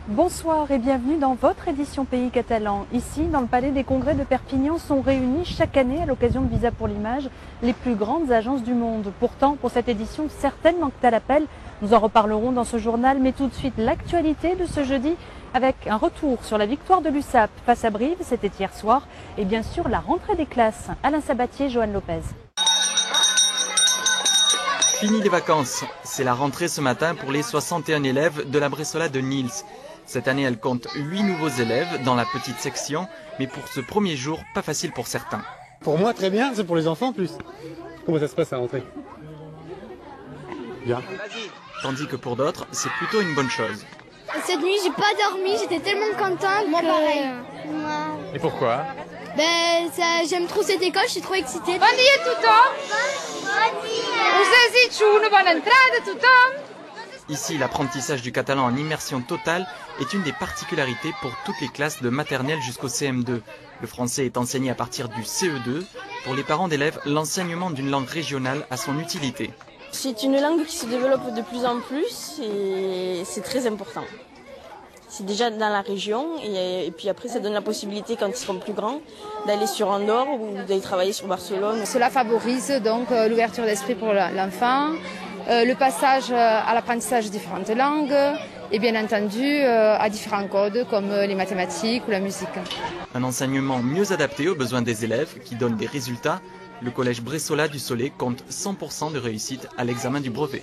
Bonsoir et bienvenue dans votre édition Pays Catalan. Ici, dans le Palais des Congrès de Perpignan, sont réunis chaque année, à l'occasion de Visa pour l'image, les plus grandes agences du monde. Pourtant, pour cette édition, certaines manquent à l'appel. Nous en reparlerons dans ce journal, mais tout de suite, l'actualité de ce jeudi, avec un retour sur la victoire de l'USAP face à Brive, c'était hier soir, et bien sûr la rentrée des classes. Alain Sabatier, Johan Lopez. Fini les vacances, c'est la rentrée ce matin pour les 61 élèves de la Bressola de Nils. Cette année, elle compte 8 nouveaux élèves dans la petite section, mais pour ce premier jour, pas facile pour certains. Pour moi, très bien, c'est pour les enfants en plus. Comment ça se passe à la rentrée? Bien. Tandis que pour d'autres, c'est plutôt une bonne chose. Cette nuit, j'ai pas dormi, j'étais tellement contente. Moi, pareil. Moi. Et pourquoi? J'aime trop cette école, je suis trop excitée. Bon dia a tothom! Us desitjo una bona entrada a tothom! Ici, l'apprentissage du catalan en immersion totale est une des particularités pour toutes les classes de maternelle jusqu'au CM2. Le français est enseigné à partir du CE2. Pour les parents d'élèves, l'enseignement d'une langue régionale a son utilité. C'est une langue qui se développe de plus en plus et c'est très important. C'est déjà dans la région et puis après ça donne la possibilité quand ils seront plus grands d'aller sur Andorre ou d'aller travailler sur Barcelone. Cela favorise donc l'ouverture d'esprit pour l'enfant, le passage à l'apprentissage de différentes langues et bien entendu à différents codes comme les mathématiques ou la musique. Un enseignement mieux adapté aux besoins des élèves qui donne des résultats. Le collège Bressola du Soleil compte 100% de réussite à l'examen du brevet.